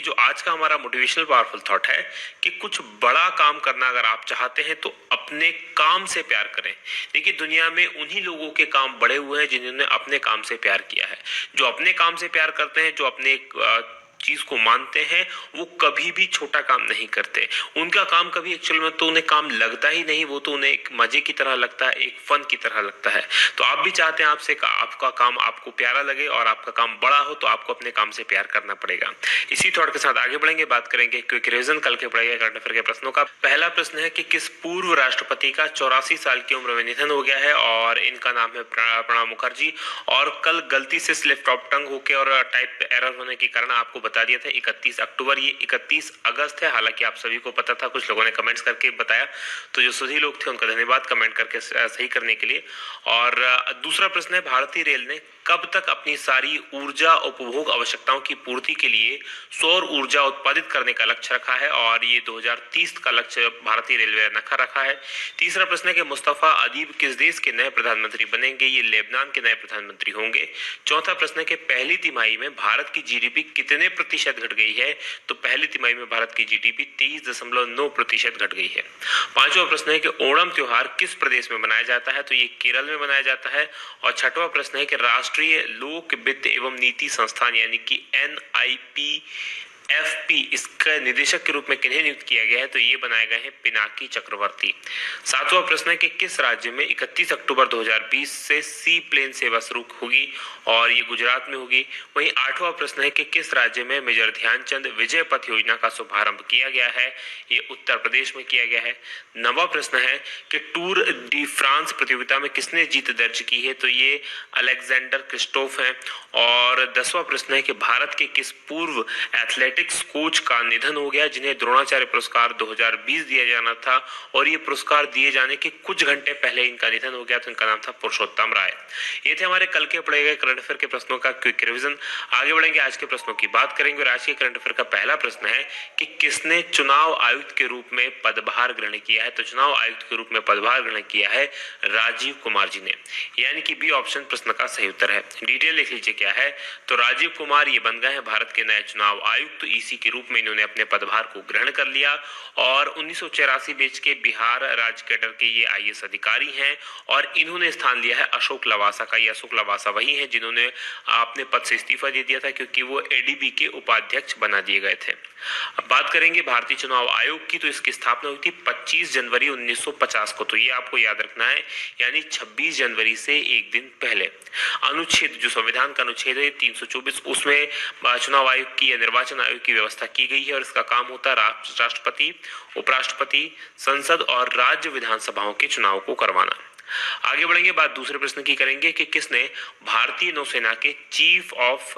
जो आज का हमारा मोटिवेशनल पावरफुल थॉट है कि कुछ बड़ा काम करना अगर आप चाहते हैं तो अपने काम से प्यार करें। देखिए, दुनिया में उन्हीं लोगों के काम बड़े हुए हैं जिन्होंने अपने काम से प्यार किया है। जो अपने काम से प्यार करते हैं, जो अपने चीज को मानते हैं, वो कभी भी छोटा काम नहीं करते। उनका काम कभी एक्चुअल में तो उन्हें काम लगता ही नहीं, वो तो उन्हें एक मजे की तरह लगता है, एक फन की तरह लगता है। तो आप भी चाहते हैं आपसे आपका काम आपको प्यारा लगे और आपका काम बड़ा हो, तो आपको अपने काम से प्यार करना पड़ेगा। इसी थॉट के साथ आगे बढ़ेंगे, बात करेंगे क्विक रिवीजन कल के पढ़ाई करंट अफेयर के प्रश्नों का। पहला प्रश्न है कि किस पूर्व राष्ट्रपति का 84 साल की उम्र में निधन हो गया है, और इनका नाम है प्रणब मुखर्जी। और कल गलती से स्लिप टॉप टंग होके और टाइप एरर होने के कारण आपको बता दिया था 31 अक्टूबर, ये 31 अगस्त है। हालांकि आप सभी को पता था, कुछ लोगों ने कमेंट्स करके बताया, तो जो सभी लोग थे उनका धन्यवाद कमेंट करके सही करने के लिए। और दूसरा प्रश्न है, भारतीय रेल ने कब तक अपनी सारी ऊर्जा उपभोग आवश्यकताओं की पूर्ति के लिए सौर ऊर्जा उत्पादित करने का लक्ष्य रखा है, और ये 2030 का लक्ष्य भारतीय रेलवे ने रखा है। तीसरा प्रश्न है कि मुस्तफा अदीब किस देश के नए प्रधानमंत्री बनेंगे, ये लेबनान के नए प्रधानमंत्री होंगे। चौथा प्रश्न है कि पहली तिमाही में भारत की जीडीपी कितने प्रतिशत घट गई है, तो पहली तिमाही में भारत की जीडीपी 23.9% घट गई है। पांचवा प्रश्न है कि ओणम त्योहार किस प्रदेश में मनाया जाता है, तो ये केरल में मनाया जाता है। और छठवां प्रश्न है कि राष्ट्रीय लोक वित्त एवं नीति संस्थान यानी कि NIPFP इसका निदेशक के रूप में किन्हें नियुक्त किया गया है, तो ये बनाए गए हैं पिनाकी चक्रवर्ती। सातवां प्रश्न है कि किस राज्य में 31 अक्टूबर 2020 से सी प्लेन सेवा शुरू होगी, और ये गुजरात में होगी। वहीं आठवां प्रश्न है कि किस राज्य में मेजर ध्यानचंद विजय पथ योजना का शुभारंभ किया गया है, ये उत्तर प्रदेश में किया गया है। नवा प्रश्न है कि टूर डी फ्रांस प्रतियोगिता में किसने जीत दर्ज की है, तो ये अलेक्जेंडर क्रिस्टोफ है। और 10वां प्रश्न है कि भारत के किस पूर्व एथलेटिक्स कोच का निधन हो गया जिन्हें द्रोणाचार्य पुरस्कार 2020 दिया जाना था, और ये पुरस्कार दिए जाने के कुछ घंटे पहले इनका निधन हो गया, तो इनका नाम था पुरुषोत्तम राय। ये थे हमारे कल के पढ़े गए करंट अफेयर के प्रश्नों का क्विक रिवीजन। आगे बढ़ेंगे, आज के प्रश्नों की बात करेंगे। और आज के करंट अफेयर का पहला प्रश्न है कि किसने चुनाव आयुक्त के रूप में पदभार ग्रहण किया है, तो चुनाव आयुक्त के रूप में पदभार ग्रहण किया है राजीव कुमार जी ने, यानी कि बी ऑप्शन प्रश्न का सही उत्तर है। डिटेल लिख लीजिए क्या है, तो राजीव कुमार ये बन गए हैं भारत के नए चुनाव आयुक्त। ईसी के रूप में इन्होंने अपने पदभार को ग्रहण कर लिया, और 1984 बैच के बिहार राज्य कैडर के ये IAS अधिकारी हैं, और इन्होंने स्थान लिया है अशोक लवासा का। ये अशोक लवासा वही है जिन्होंने अपने पद से इस्तीफा दे दिया था, क्योंकि वो ADB के उपाध्यक्ष बना दिए गए थे। अब बात करेंगे भारतीय चुनाव आयोग की, तो इसकी स्थापना हुई थी 25 जनवरी 1950 को, तो ये आपको याद रखना है, यानी 26 जनवरी से एक दिन पहले। अनुच्छेद, जो संविधान का अनुच्छेद है 324, उसमें चुनाव आयोग की या निर्वाचन आयोग की व्यवस्था की गई है, और इसका काम होता है राष्ट्रपति, उपराष्ट्रपति, संसद और राज्य विधानसभाओं के चुनाव को करवाना। आगे बढ़ेंगे, बात दूसरे प्रश्न की करेंगे कि किसने भारतीय नौसेना के चीफ ऑफ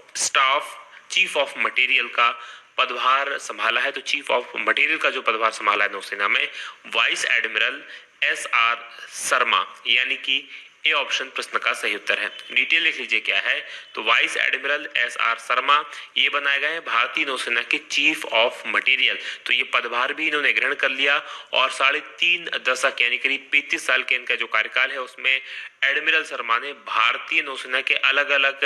मटेरियल का पदभार संभाला है, तो चीफ ऑफ मटेरियल का जो पदभार संभाला है नौसेना में, वाइस एडमिरल SR शर्मा, यानी कि ए ऑप्शन प्रश्न का सही उत्तर है। डिटेल लिख लीजिए क्या है, तो वाइस एडमिरल SR शर्मा ये बनाए गए हैं भारतीय नौसेना के चीफ ऑफ मटेरियल। तो ये पदभार भी इन्होंने ग्रहण कर लिया, और 3.5 दशक यानी करीब 35 साल के इनका जो कार्यकाल है, उसमें एडमिरल शर्मा ने भारतीय नौसेना के अलग अलग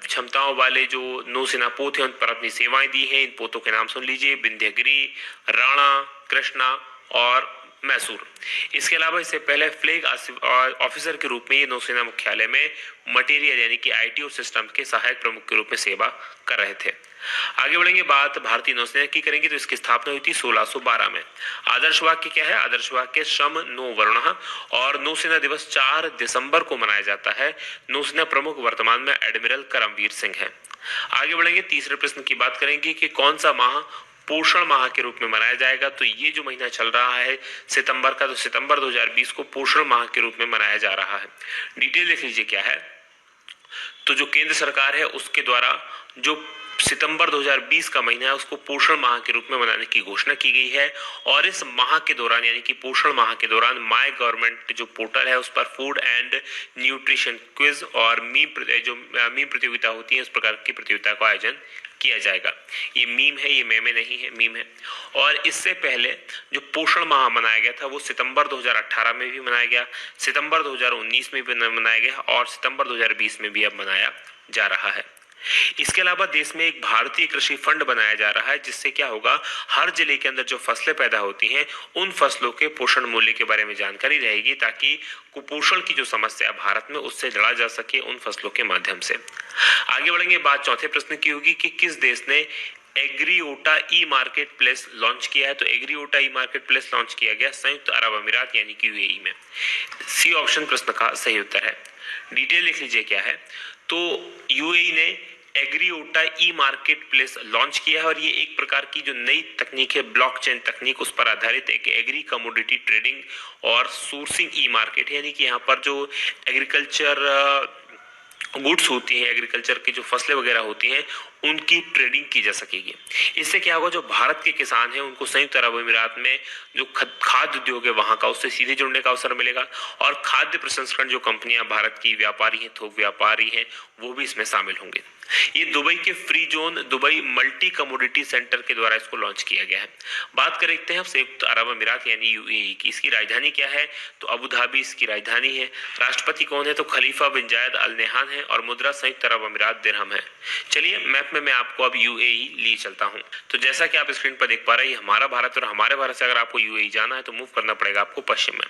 क्षमताओं वाले जो नौसेना पोत हैं उन पर अपनी सेवाएं दी हैं। इन पोतों के नाम सुन लीजिए, विंध्यगिरी, राणा, कृष्णा और मैसूर। इसके अलावा इससे पहले फ्लैग ऑफिसर के रूप में ये नौसेना मुख्यालय में मटेरियल यानी कि IT और सिस्टम के सहायक प्रमुख के रूप में सेवा कर रहे थे। आगे बढ़ेंगे, बात भारतीय नौसेना की करेंगे, तो इसकी स्थापना हुई थी 1612 में। आदर्श वाक्य क्या है, आदर्श वाक्य श्रम नो वर्णः, और नौसेना दिवस 4 दिसंबर को मनाया जाता है। नौसेना प्रमुख वर्तमान में एडमिरल करमवीर सिंह है। आगे बढ़ेंगे, तीसरे प्रश्न की बात करेंगे कि कौन सा माह पोषण माह के रूप में मनाया जाएगा, तो ये जो महीना चल रहा है सितंबर का, तो सितंबर 2020 को पोषण माह के रूप में मनाया जा रहा है। डिटेल लिख लीजिए क्या है, तो जो केंद्र सरकार है उसके द्वारा जो सितंबर 2020 का महीना है उसको पोषण माह के रूप में मनाने की घोषणा की गई है। और इस माह के दौरान यानी कि पोषण माह के दौरान माय गवर्नमेंट जो पोर्टल है उस पर फूड एंड न्यूट्रिशन क्विज और मीम प्रतियोगिता होती है, इस प्रकार की प्रतियोगिता का आयोजन किया जाएगा। ये मीम है, ये मेमे नहीं है, मीम है। और इससे पहले जो पोषण माह मनाया गया था वो सितंबर 2018 में भी मनाया गया, सितंबर 2019 में भी मनाया गया, और सितंबर 2020 में भी अब मनाया जा रहा है। इसके अलावा देश में एक भारतीय कृषि फंड बनाया जा रहा है, जिससे क्या होगा, हर जिले के अंदर जो फसलें पैदा होती हैं उन फसलों के पोषण मूल्य के बारे में जानकारी रहेगी, ताकि कुपोषण की जो समस्या है भारत में उससे लड़ा जा सके उन फसलों के माध्यम से। आगे बढ़ेंगे, बात चौथे प्रश्न की होगी कि किस देश ने एग्रीओटा ई मार्केट प्लेस लॉन्च किया है। तो एग्रीओटा ई मार्केट प्लेस लॉन्च किया गया संयुक्त अरब अमीरात यानी कि यूएई में। सी ऑप्शन प्रश्न का सही उत्तर है। डिटेल लिख लीजिए क्या है। तो यूएई ने एग्रीओटा ई मार्केट प्लेस लॉन्च किया है और ये एक प्रकार की जो नई तकनीक है, ब्लॉकचेन तकनीक, उस पर आधारित एक एग्री कमोडिटी ट्रेडिंग और सोर्सिंग ई मार्केट है। यानी कि यहाँ पर जो एग्रीकल्चर गुड्स होती हैं, एग्रीकल्चर की जो फसलें वगैरह होती हैं, उनकी ट्रेडिंग की जा सकेगी। इससे क्या होगा, जो भारत के किसान हैं उनको संयुक्त अरब अमीरात में जो खाद्य उद्योग है वहां का, उससे सीधे जुड़ने का अवसर मिलेगा और खाद्य प्रसंस्करण जो कंपनियां भारत की व्यापारी हैं, थोक व्यापारी हैं, वो भी इसमें शामिल होंगे। ये दुबई के free zone Dubai multi commodity centre के द्वारा इसको लॉन्च किया गया है। बात करते हैं अब संयुक्त अरब अमीरात यानी यूएई की। इसकी राजधानी क्या है? तो अबू धाबी इसकी राजधानी है। राष्ट्रपति कौन है? तो खलीफा बिन जायद अल नहयान है और मुद्रा संयुक्त अरब अमीरात दिरहम है। चलिए मैप में मैं आपको अब यूएई लिए चलता हूं। तो जैसा कि आप स्क्रीन पर देख पा रहे हैं, हमारा भारत और हमारे भारत से अगर आपको यूएई जाना है तो मूव करना पड़ेगा आपको पश्चिम में।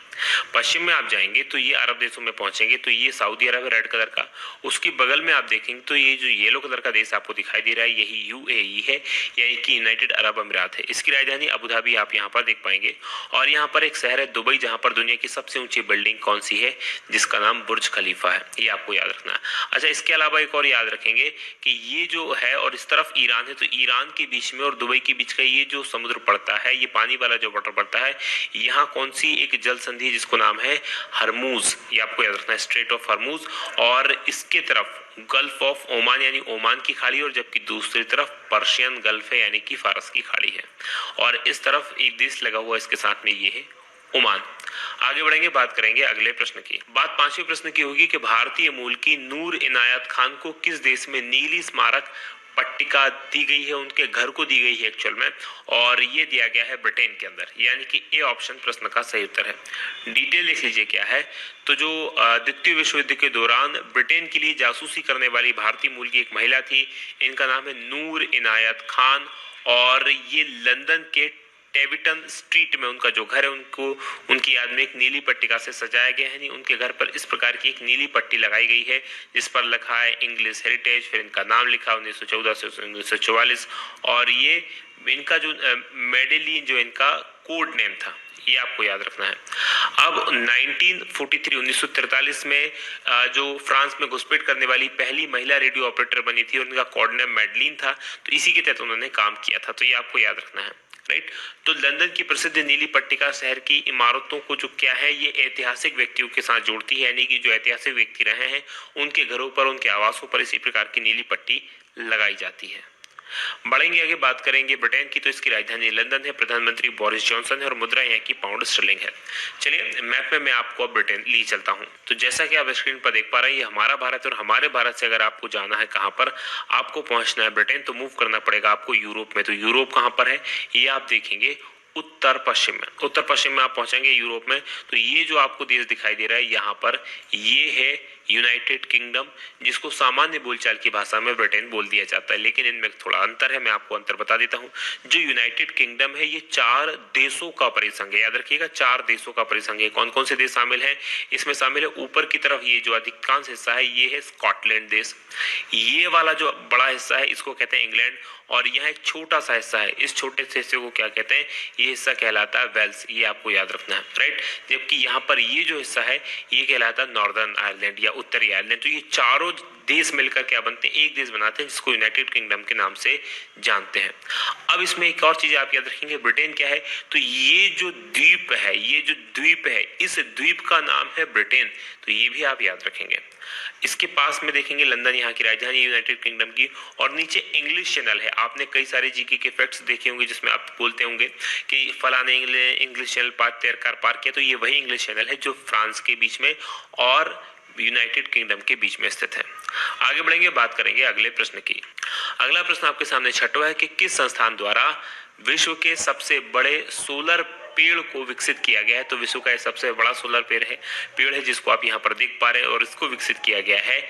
पश्चिम में आप जाएंगे तो ये अरब देशों में पहुंचेंगे, तो ये सऊदी अरब है रेड कलर का। उसकी बगल में आप देखेंगे तो ये जो येलो कलर का देश आपको दिखाई दे रहा है, यही यूएई है, यानी कि यूनाइटेड अरब अमीरात है। इसकी राजधानी अबू धाबी आप यहाँ पर देख पाएंगे और यहाँ पर एक शहर है दुबई, जहाँ पर दुनिया की सबसे ऊंची बिल्डिंग कौन सी है? जिसका नाम बुर्ज खलीफा है। ये आपको याद रखना है। अच्छा, इसके अलावा एक और याद रखेंगे कि ये जो है और इस तरफ ईरान है, तो ईरान के बीच में और दुबई के बीच का ये जो समुद्र पड़ता है, ये पानी वाला जो वाटर पड़ता है, यहाँ कौन सी एक जल संधि है जिसको नाम है हरमूज। ये आपको याद रखना है, स्ट्रेट ऑफ हरमूज। और इसके तरफ गल्फ ऑफ ओमान यानी ओमान की खाड़ी, और जबकि दूसरी तरफ पर्शियन गल्फ है यानी कि फारस की खाड़ी है। और इस तरफ एक देश लगा हुआ इसके साथ में, ये है ओमान। आगे बढ़ेंगे, बात करेंगे अगले प्रश्न की। बात पांचवें प्रश्न की होगी कि भारतीय मूल की नूर इनायत खान को किस देश में नीली स्मारक पट्टिका दी गई है? उनके घर को दी गई है एक्चुअल में, और ये दिया गया है ब्रिटेन के अंदर, यानी कि ए ऑप्शन प्रश्न का सही उत्तर है। डिटेल लिख लीजिए क्या है। तो जो द्वितीय विश्व युद्ध के दौरान ब्रिटेन के लिए जासूसी करने वाली भारतीय मूल की एक महिला थी, इनका नाम है नूर इनायत खान, और ये लंदन के टेविटन स्ट्रीट में उनका जो घर है, उनको उनकी याद में एक नीली पट्टिका से सजाया गया है। उनके घर पर इस प्रकार की एक नीली पट्टी लगाई गई है जिस पर लिखा है इंग्लिश हेरिटेज, फिर इनका नाम लिखा 1914 से 1944, और ये इनका जो मेडेलिन जो इनका कोड नेम था, ये आपको याद रखना है। अब 1943 में जो फ्रांस में घुसपैठ करने वाली पहली महिला रेडियो ऑपरेटर बनी थी, उनका कोड नेम मेडलिन था, तो इसी के तहत उन्होंने काम किया था, तो ये आपको याद रखना है। राइट, तो लंदन की प्रसिद्ध नीली पट्टिका शहर की इमारतों को जो क्या है, ये ऐतिहासिक व्यक्तियों के साथ जोड़ती है, यानी कि जो ऐतिहासिक व्यक्ति रहे हैं उनके घरों पर, उनके आवासों पर इसी प्रकार की नीली पट्टी लगाई जाती है। बढ़ेंगे आगे, बात करेंगे ब्रिटेन की। तो इसकी राजधानी लंदन है, प्रधानमंत्री बोरिस जॉनसन है और मुद्रा यहाँ की पाउंड स्टर्लिंग है। चलिए मैप में मैं आपको अब ब्रिटेन लिए चलता हूँ। तो जैसा कि आप स्क्रीन पर देख पा रहे हैं, ये हमारा भारत, और हमारे भारत से अगर आपको जाना है कहाँ पर, आपको पहुंचना है ब्रिटेन, तो मूव करना पड़ेगा आपको यूरोप में। तो यूरोप कहाँ पर है, ये आप देखेंगे उत्तर पश्चिम में। उत्तर पश्चिम में आप पहुंचेंगे यूरोप में, तो ये जो आपको देश दिखाई दे रहा है यहाँ पर, ये है यूनाइटेड किंगडम, जिसको सामान्य बोलचाल की भाषा में ब्रिटेन बोल दिया जाता है, लेकिन इनमें थोड़ा अंतर है। मैं आपको अंतर बता देता हूँ। जो यूनाइटेड किंगडम है, ये 4 देशों का परिसंघ है। याद रखिएगा, 4 देशों का परिसंघ है। कौन कौन से देश शामिल हैं? इसमें शामिल है ऊपर की तरफ ये जो अधिकांश हिस्सा है, ये है स्कॉटलैंड देश। ये वाला जो बड़ा हिस्सा है, इसको कहते हैं इंग्लैंड, और यहाँ एक छोटा सा हिस्सा है, इस छोटे से हिस्से को क्या कहते हैं? ये हिस्सा कहलाता है वेल्स। ये आपको याद रखना है। राइट, जबकि यहाँ पर ये जो हिस्सा है, ये कहलाता है नॉर्दर्न आयरलैंड या उत्तरी आयरलैंड। तो ये चारों देश मिलकर क्या बनते हैं? एक देश बनाते हैं, जिसको यूनाइटेड किंगडम के नाम से जानते हैं। अब इसमें एक और चीज आप याद रखेंगे, ब्रिटेन क्या है? तो ये जो द्वीप है, ये जो द्वीप है, इस द्वीप का नाम है ब्रिटेन। तो ये भी आप याद रखेंगे। इसके पास में देखेंगे लंदन, यहाँ की राजधानी यूनाइटेड किंगडम की, और नीचे इंग्लिश चैनल है। आपने कई सारे जीके के फैक्ट्स देखे होंगे जिसमें आप बोलते होंगे कि फलाने इंग्लिश चैनल पार किया, तो ये वही इंग्लिश चैनल है जो फ्रांस के बीच में और यूनाइटेड किंगडम के बीच में स्थित है। आगे बढ़ेंगे, बात करेंगे अगले प्रश्न की। अगला प्रश्न आपके सामने छठवां है कि किस संस्थान द्वारा विश्व के सबसे बड़े सोलर पेड़ को विकसित किया गया है? तो विश्व का सबसे बड़ा सोलर पेड़ है जिसको आप यहाँ पर देख पा रहे हैं, और इसको विकसित किया गया है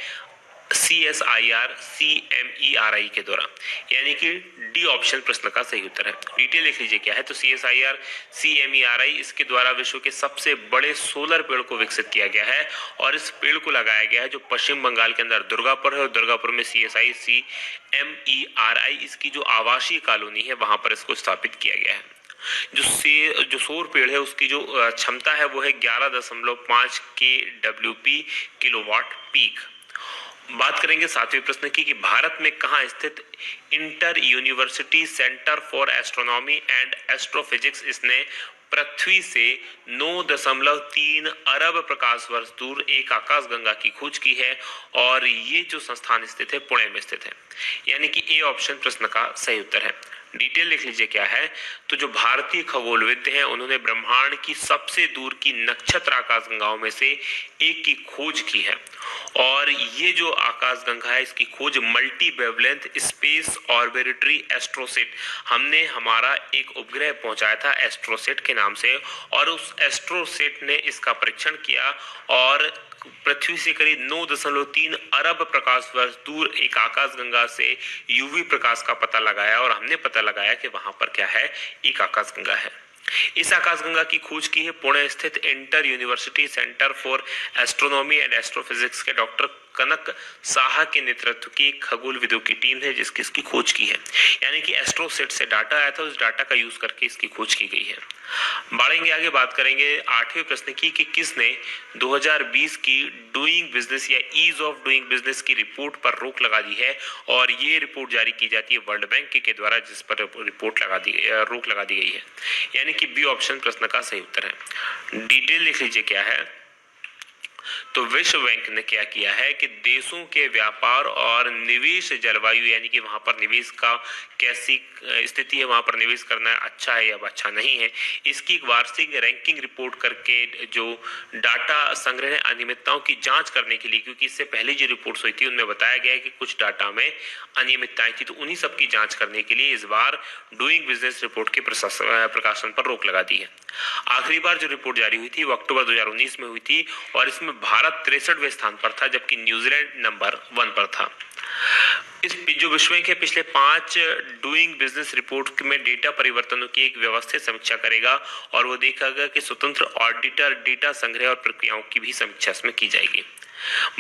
CSIR CMERI के द्वारा, यानी कि डी ऑप्शन प्रश्न का सही उत्तर है। डिटेल लिख लीजिए क्या है। तो CSIR CMERI इसके द्वारा विश्व के सबसे बड़े सोलर पेड़ को विकसित किया गया है और इस पेड़ को लगाया गया है जो पश्चिम बंगाल के अंदर दुर्गापुर है, और दुर्गापुर में CSI CMERI इसकी जो आवासीय कॉलोनी है वहां पर इसको स्थापित किया गया है। जो सौर पेड़ है उसकी जो क्षमता है वो है 11.5 kWp किलोवाट पीक। बात करेंगे सातवें प्रश्न की कि भारत में कहां स्थित inter university centre for astronomy and astrophysics इसने पृथ्वी से 9.3 अरब प्रकाश वर्ष दूर एक आकाशगंगा की खोज की है, और ये जो संस्थान स्थित है पुणे में स्थित है, यानी कि ए ऑप्शन प्रश्न का सही उत्तर है। डिटेल लिख लीजिए क्या है। तो जो भारतीय खगोलविद हैं उन्होंने ब्रह्मांड की सबसे दूर की नक्षत्र आकाशगंगाओं में से एक की खोज की है, और ये जो आकाशगंगा है इसकी खोज multi wavelength space arbitrary AstroSat, हमने हमारा एक उपग्रह पहुंचाया था एस्ट्रोसेट के नाम से, और उस एस्ट्रोसेट ने इसका परीक्षण किया और पृथ्वी से करीब 9.3 अरब प्रकाश वर्ष दूर एक आकाशगंगा से यूवी प्रकाश का पता लगाया, और हमने पता लगाया कि वहां पर क्या है, एक आकाशगंगा है। इस आकाशगंगा की खोज की है पुणे स्थित inter university centre for astronomy and astrophysics के डॉक्टर कनक साहा के नेतृत्व की खगोलविदों की टीम है जिसकी इसकी खोज की है, यानी कि एस्ट्रोसेट से डाटा आया था, उस डाटा का यूज करके इसकी खोज की गई है। बढ़ेंगे आगे, बात करेंगे आठवें प्रश्न की कि किसने 2020 की डूइंग बिजनेस या ईज ऑफ डूइंग बिजनेस की रिपोर्ट पर रोक लगा दी है, और ये रिपोर्ट जारी की जाती है वर्ल्ड बैंक के द्वारा जिस पर रोक लगा दी गई है, यानी कि बी ऑप्शन प्रश्न का सही उत्तर है। डिटेल लिख लीजिए क्या है। तो विश्व बैंक ने क्या किया है कि देशों के व्यापार और निवेश जलवायु, यानी कि वहां पर निवेश का कैसी स्थिति है, वहां पर निवेश करना अच्छा है या अच्छा नहीं है, इसकी एक वार्षिक रैंकिंग रिपोर्ट करके जो डाटा संग्रह अनियमितताओं की जांच करने के लिए, क्योंकि इससे पहले जो रिपोर्ट्स हुई थी उनमें बताया गया है कि कुछ डाटा में अनियमितताएं थी, तो उन्हीं सब की जांच करने के लिए इस बार डूइंग बिजनेस रिपोर्ट के प्रकाशन पर रोक लगा दी है। आखिरी बार जो रिपोर्ट जारी हुई थी वो अक्टूबर 2019 में हुई थी, और इसमें भारत 63वें स्थान पर था जबकि न्यूजीलैंड नंबर 1 पर था। इस जो विश्व बैंक है पिछले 5 डूइंग बिजनेस रिपोर्ट में डेटा परिवर्तनों की एक व्यवस्थित समीक्षा करेगा, और वो देखेगा कि स्वतंत्र ऑडिटर डेटा संग्रह और प्रक्रियाओं की भी समीक्षा इसमें की जाएगी।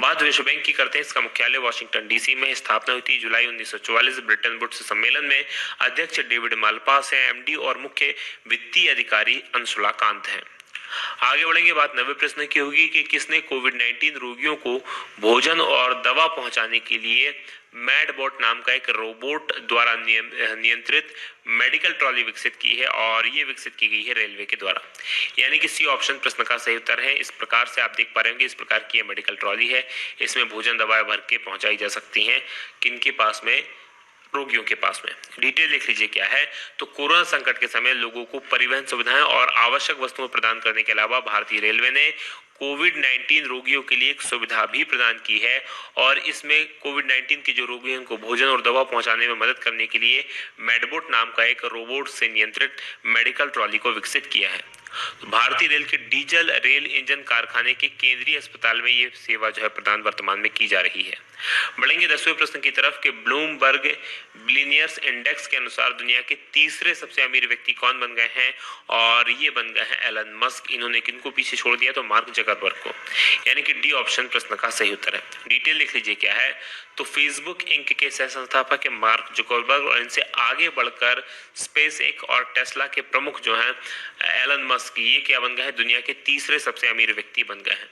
बात विश्व बैंक की करते हैं। इसका मुख्यालय वाशिंगटन डीसी में, स्थापना हुई थी जुलाई 1944 ब्रिटेन वुड्स सम्मेलन में। अध्यक्ष डेविड मालपास है, एमडी, और मुख्य वित्तीय अधिकारी अंशुला कांत है। आगे बढ़ेंगे, बात 90 प्रश्न की होगी कि किसने कोविड-19 रोगियों को भोजन और दवा पहुंचाने के लिए मैडबॉट नाम का एक रोबोट द्वारा नियंत्रित मेडिकल ट्रॉली विकसित की है, और ये विकसित की गई है रेलवे के द्वारा, यानी कि सी ऑप्शन प्रश्न का सही उत्तर है। इस प्रकार से आप देख पा रहे होंगे, इस प्रकार की ये मेडिकल ट्रॉली है, इसमें भोजन दवाएं भर के पहुंचाई जा सकती हैं किनके पास में, रोगियों के पास में। डिटेल लिख लीजिए क्या है। तो कोरोना संकट के समय लोगों को परिवहन सुविधाएं और आवश्यक वस्तुएं प्रदान करने के अलावा भारतीय रेलवे ने कोविड-19 रोगियों के लिए एक सुविधा भी प्रदान की है, और इसमें कोविड-19 के जो रोगी हैं उनको भोजन और दवा पहुंचाने में मदद करने के लिए मैडबॉट नाम का एक रोबोट से नियंत्रित मेडिकल ट्रॉली को विकसित किया है। भारतीय रेल के डीजल रेल इंजन कारखाने के केंद्रीय अस्पताल में ये सेवा जो है प्रदान वर्तमान में की जा रही है। बढ़ेंगे 10वें प्रश्न की तरफ कि ब्लूमबर्ग बिलियनियर्स इंडेक्स के अनुसार दुनिया के तीसरे सबसे अमीर व्यक्ति कौन बन गए हैं, और ये बन गए हैं एलन मस्क। इन्होंने किनको पीछे छोड़ दिया, तो मार्क जकरबर्ग को, यानी कि डी ऑप्शन प्रश्न का सही उत्तर है। डिटेल लिख लीजिए क्या है। तो फेसबुक इंक के सह संस्थापक मार्क जकरबर्ग, और इनसे आगे बढ़कर स्पेस एक्स और टेस्ला के प्रमुख जो हैं एलन मस्क, ये क्या बन गए हैं, दुनिया के तीसरे सबसे अमीर व्यक्ति बन गए हैं।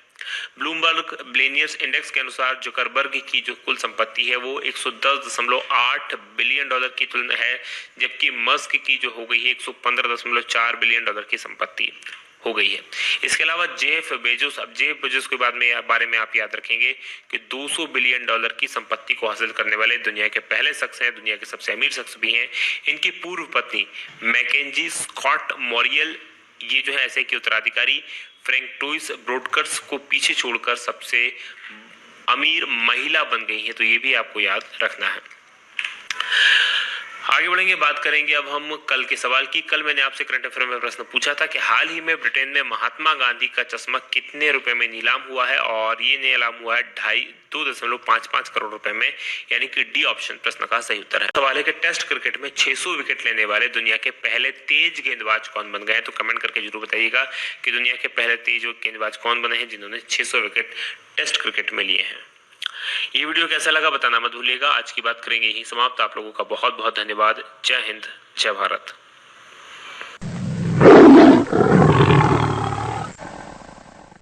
ब्लूमबर्ग बिलियनियर्स इंडेक्स के अनुसार जुकरबर्ग की जो कुल संपत्ति है वो 110.8 बिलियन डॉलर की तुलना है, जबकि मस्क की जो हो गई है 115.4 बिलियन डॉलर की संपत्ति हो गई है। इसके अलावा जेफ बेजोस, अब जेफ बेजोस के बारे में आप याद रखेंगे कि 200 बिलियन डॉलर की संपत्ति को हासिल करने वाले दुनिया के पहले शख्स हैं, दुनिया के सबसे अमीर शख्स भी हैं। इनकी पूर्व पत्नी मैकेंजी स्कॉट मॉरियल, ये जो है ऐसे की उत्तराधिकारी फ्रैंक टोइस ब्रॉडकर्स को पीछे छोड़कर सबसे अमीर महिला बन गई है, तो ये भी आपको याद रखना है। आगे बढ़ेंगे, बात करेंगे अब हम कल के सवाल की। कल मैंने आपसे करंट अफेयर में प्रश्न पूछा था कि हाल ही में ब्रिटेन में महात्मा गांधी का चश्मा कितने रुपए में नीलाम हुआ है, और ये नीलाम हुआ है 2.55 करोड़ रुपए में, यानी कि डी ऑप्शन प्रश्न का सही उत्तर है। सवाल है कि टेस्ट क्रिकेट में 600 विकेट लेने वाले दुनिया के पहले तेज गेंदबाज कौन बन गए हैं, तो कमेंट करके जरूर बताइएगा कि दुनिया के पहले तेज गेंदबाज कौन बने हैं जिन्होंने 600 विकेट टेस्ट क्रिकेट में लिए हैं। ये वीडियो कैसा लगा बताना मत भूलिएगा। आज की बात करेंगे यही समाप्त। आप लोगों का बहुत बहुत धन्यवाद। जय हिंद, जय भारत।